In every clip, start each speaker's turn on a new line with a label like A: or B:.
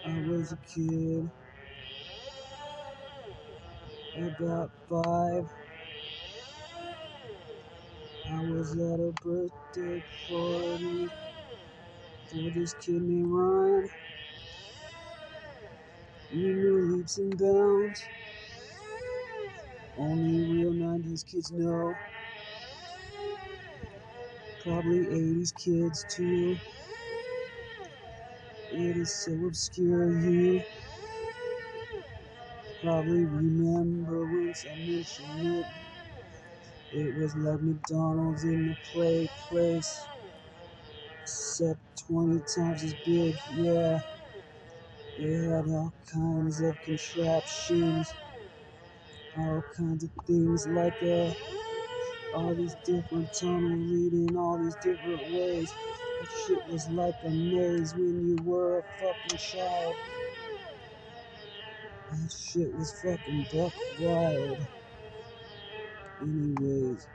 A: I was a kid, about 5. I was at a birthday party for this kid named Ryan. We knew leaps and bounds, only real 90s kids know. Probably 80s kids too. It is so obscure you probably remember once I mentioned it. It was like McDonald's in the place, except 20 times as big, yeah. It had all kinds of contraptions, all kinds of things like all these different tunnels leading all these different ways. That shit was like a maze when you were a fucking child. That shit was fucking buck wild. Anyways,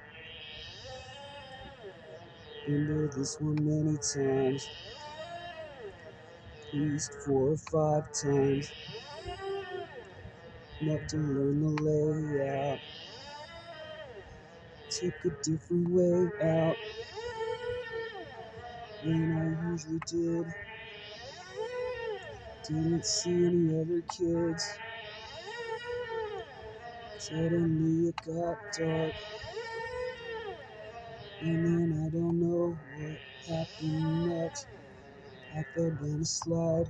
A: been to this one many times, at least 4 or 5 times. Enough to learn the layout. Took a different way out than I usually did. Didn't see any other kids. Suddenly it got dark, and then I don't know what happened next. I fell down a slide.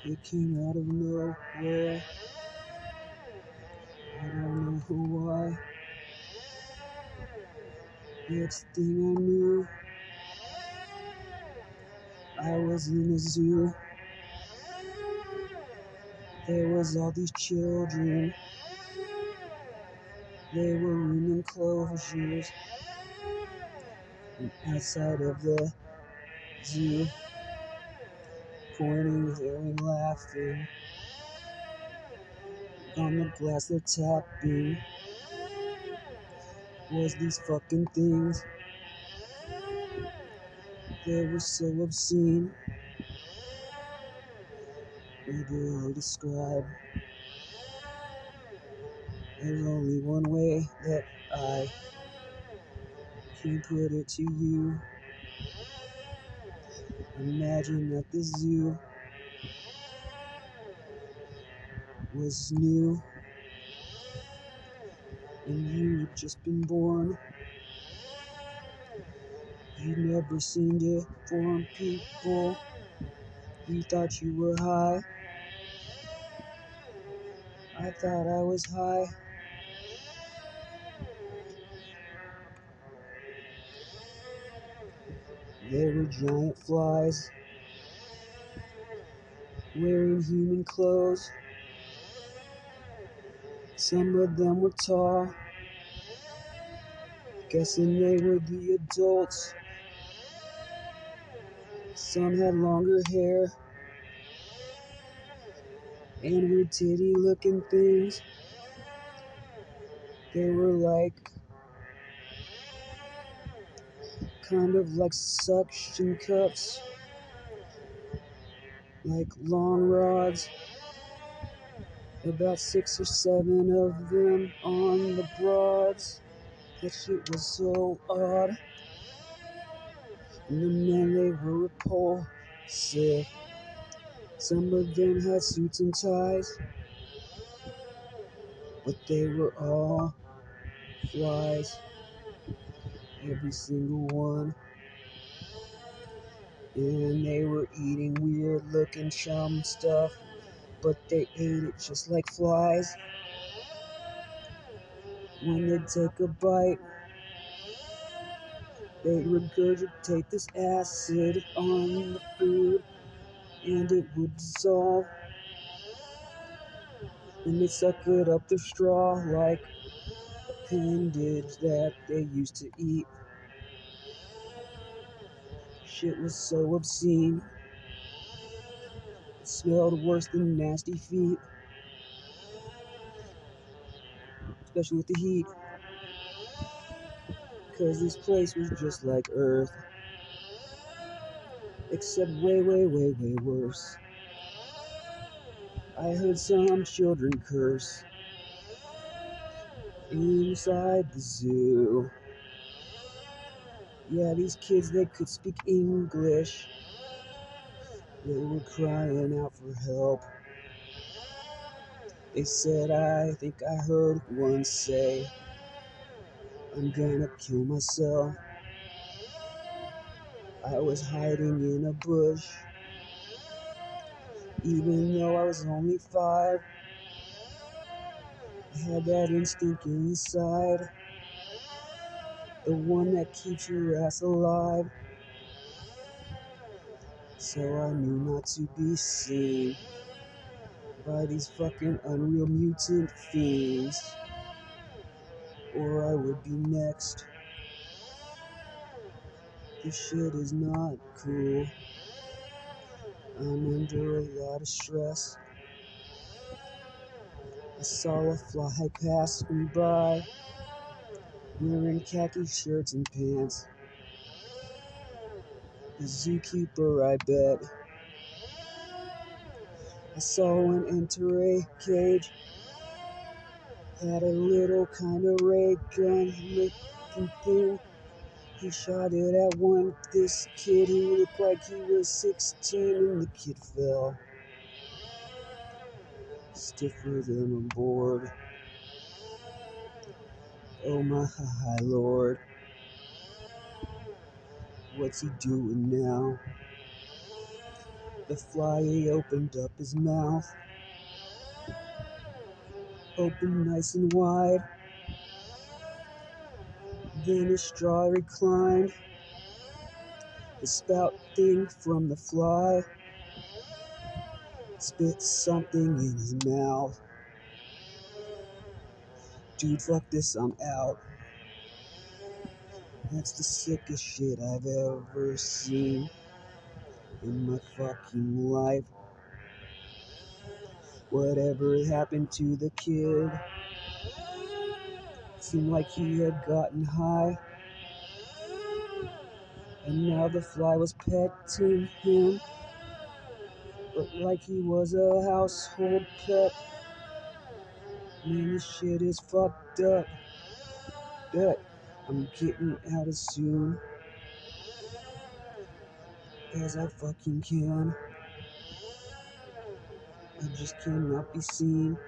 A: It came out of nowhere. I don't know why. Next thing I knew, I was in a zoo. There was all these children. They were in enclosures outside of the zoo, pointing, hearing, laughing. On the glass they're tapping was these fucking things. They were so obscene. They barely describe. There's only one way that I can put it to you. Imagine that the zoo was new and you had just been born. You'd never seen deformed people. You thought you were high. I thought I was high. There were giant flies wearing human clothes. Some of them were tall, guessing they were the adults. Some had longer hair and weird titty looking things. They were like, kind of like suction cups, like long rods, about 6 or 7 of them on the broads. That shit was so odd. And the men, they were repulsive. Some of them had suits and ties, but they were all flies, every single one. And they were eating weird looking chum stuff, but they ate it just like flies. When they'd take a bite, they'd regurgitate this acid on the food, and it would dissolve. And they'd suck it up their straw like appendage that they used to eat. Shit was so obscene. It smelled worse than nasty feet, especially with the heat, cause this place was just like Earth, except way, way, way, way worse. I heard some children curse inside the zoo. Yeah, these kids, they could speak English. They were crying out for help. They said, I think I heard one say, I'm gonna kill myself. I was hiding in a bush, even though I was only 5. I had that instinct inside, the one that keeps your ass alive. So I knew not to be seen by these fucking unreal mutant fiends, or I would be next. This shit is not cool. I'm under a lot of stress. I saw a fly pass me by, wearing khaki shirts and pants. A zookeeper, I bet. I saw one enter a cage, had a little kind of ray gun looking thing. He shot it at this kid who looked like he was 16, and the kid fell, stiffer than a board. Oh my lord, what's he doing now? The fly, he opened up his mouth, opened nice and wide. Then his straw reclined, the spout thing from the fly spit something in his mouth. Dude, fuck this, I'm out. That's the sickest shit I've ever seen in my fucking life. Whatever happened to the kid? Seemed like he had gotten high, and now the fly was petting him, but like he was a household pet. Man, this shit is fucked up. But I'm getting out as soon as I fucking can. I just cannot be seen.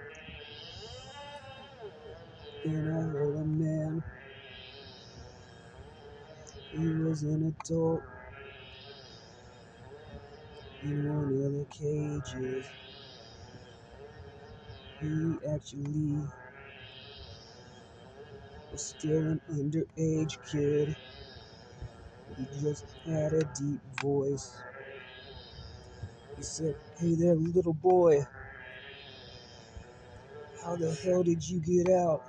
A: Then I heard a man. He was an adult in one of the cages. He actually was still an underage kid. He just had a deep voice. He said, "Hey there, little boy. How the hell did you get out?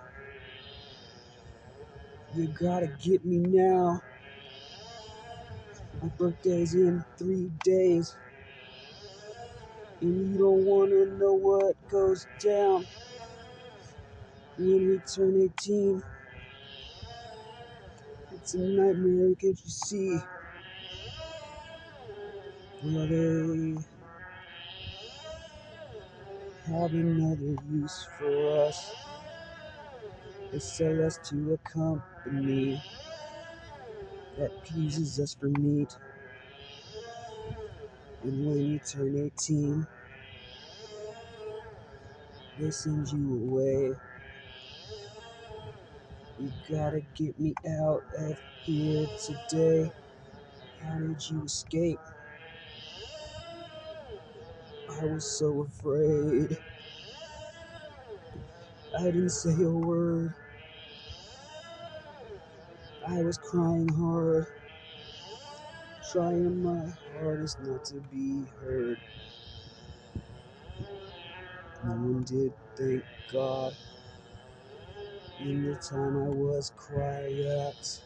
A: You gotta get me now. My birthday's in 3 days. And you don't wanna know what goes down. When we turn 18, it's a nightmare, can't you see? Will they have another use for us? They sell us to a company that uses us for meat. And when you turn 18, they send you away. You gotta get me out of here today. How did you escape? I was so afraid. I didn't say a word. I was crying hard, trying my hardest not to be heard. No one did, thank God. In the time I was quiet,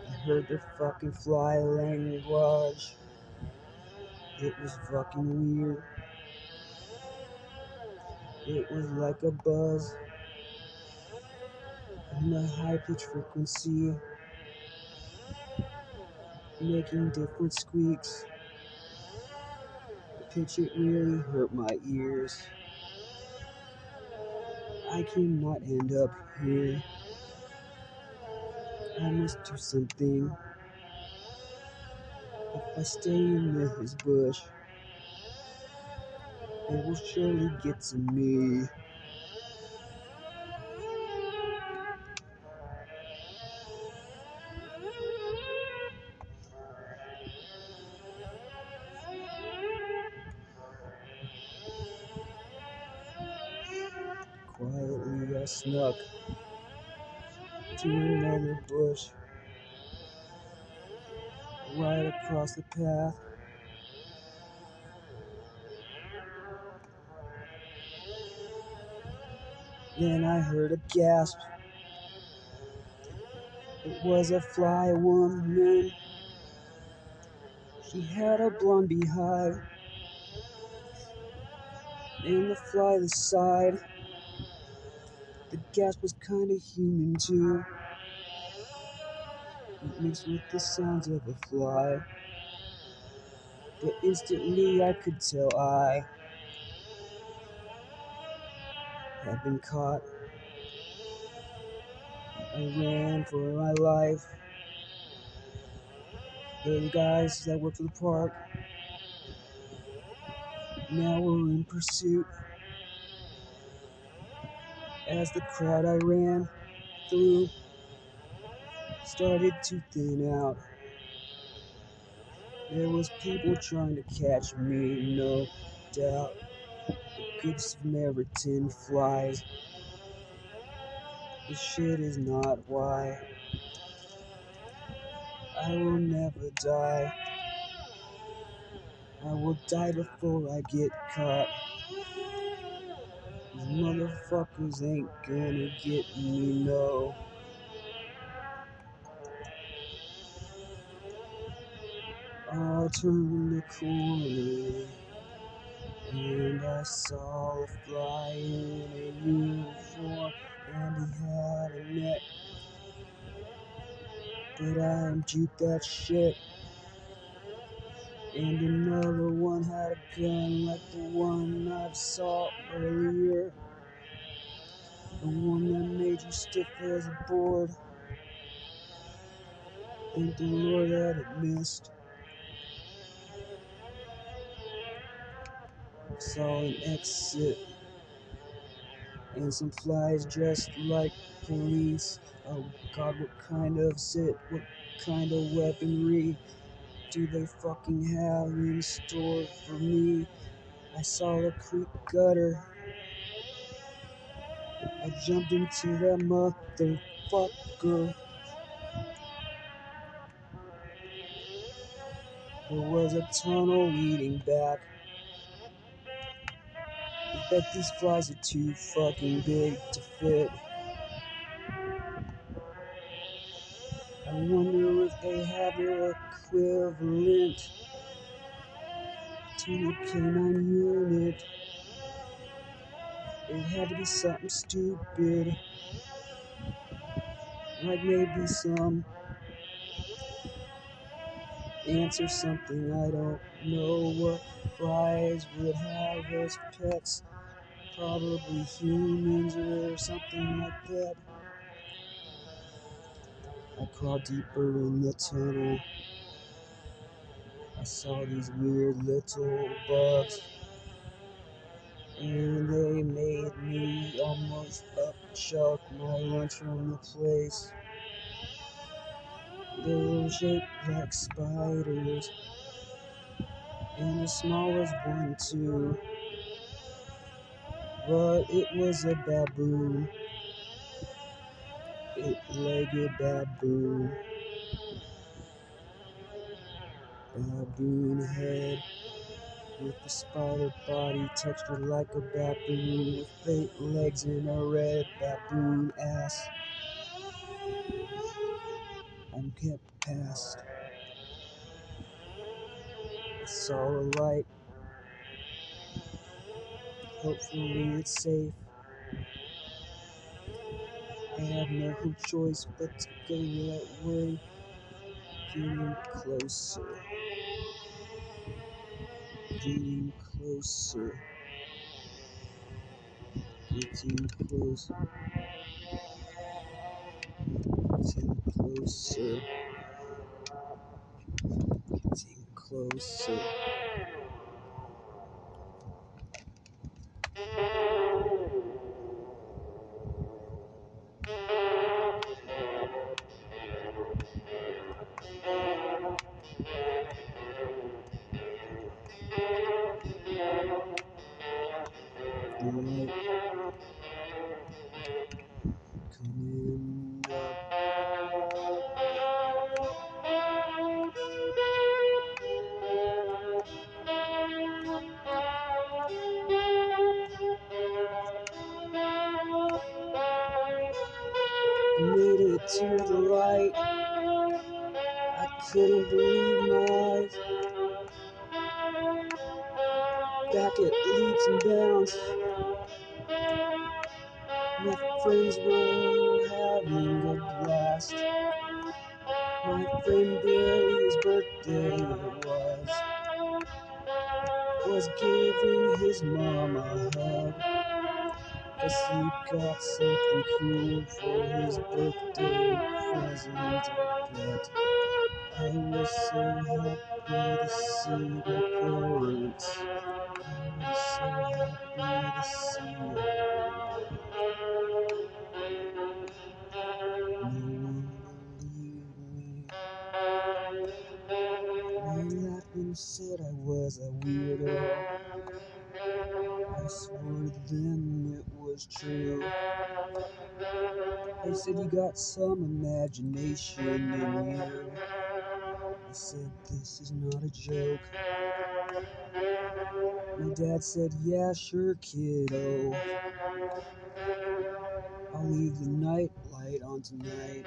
A: I heard their fucking fly language. It was fucking weird. It was like a buzz in a high-pitched frequency, making different squeaks. The pitch, it really hurt my ears. I cannot end up here. I must do something. If I stay in this bush, it will surely get to me. Quietly I snuck to another bush, right across the path. Then I heard a gasp. It was a fly woman. She had a blonde beehive, and the fly the side. The gasp was kinda human too. It mixed with the sounds of a fly. But instantly I could tell I had been caught. I ran for my life. The guys that worked for the park now were in pursuit. As the crowd I ran through started to thin out, there was people trying to catch me, no doubt. The good Samaritan flies. This shit is not why I will never die. I will die before I get caught. These motherfuckers ain't gonna get me, no. I turned the corner and I saw a fly in a uniform, and he had a net. But I juked that shit. And another one had a gun like the one I saw earlier. The one that made you stiff as a board. Thank the Lord that it missed. I saw an exit and some flies dressed like police. Oh God, what kind of weaponry do they fucking have in store for me? I saw the creek gutter. I jumped into that motherfucker. There was a tunnel leading back. I bet these flies are too fucking big to fit. I wonder if they have their equivalent to a canine unit It had to be something stupid, like maybe some answer something I don't know what flies would have as pets. Probably humans or something like that. I crawled deeper in the tunnel. I saw these weird little bugs, and they made me almost upchuck my lunch from the place. They were shaped like spiders, and the smallest one too. But it was a baboon, eight-legged baboon. Baboon head with a spider body textured like a baboon with 8 legs and a red baboon ass. I'm kept past. I saw a light. Hopefully it's safe. I have no choice but to go that way. Getting closer. Getting closer. Getting closer. Getting closer. Getting closer. The light coming up. I made it to the light. I couldn't believe my eyes. Back at leaps and bounds. My friends were having a blast. My friend Billy's birthday it was giving his mom a hug. 'Cause he got something cool for his birthday present, I bet. I was so happy to see my parents. I was so happy to see her. No one believed me. They laughed and said I was a weirdo. I swore to them it was true. They said you got some imagination in you. I said this is not a joke. My dad said, yeah, sure, kiddo. I'll leave the night light on tonight.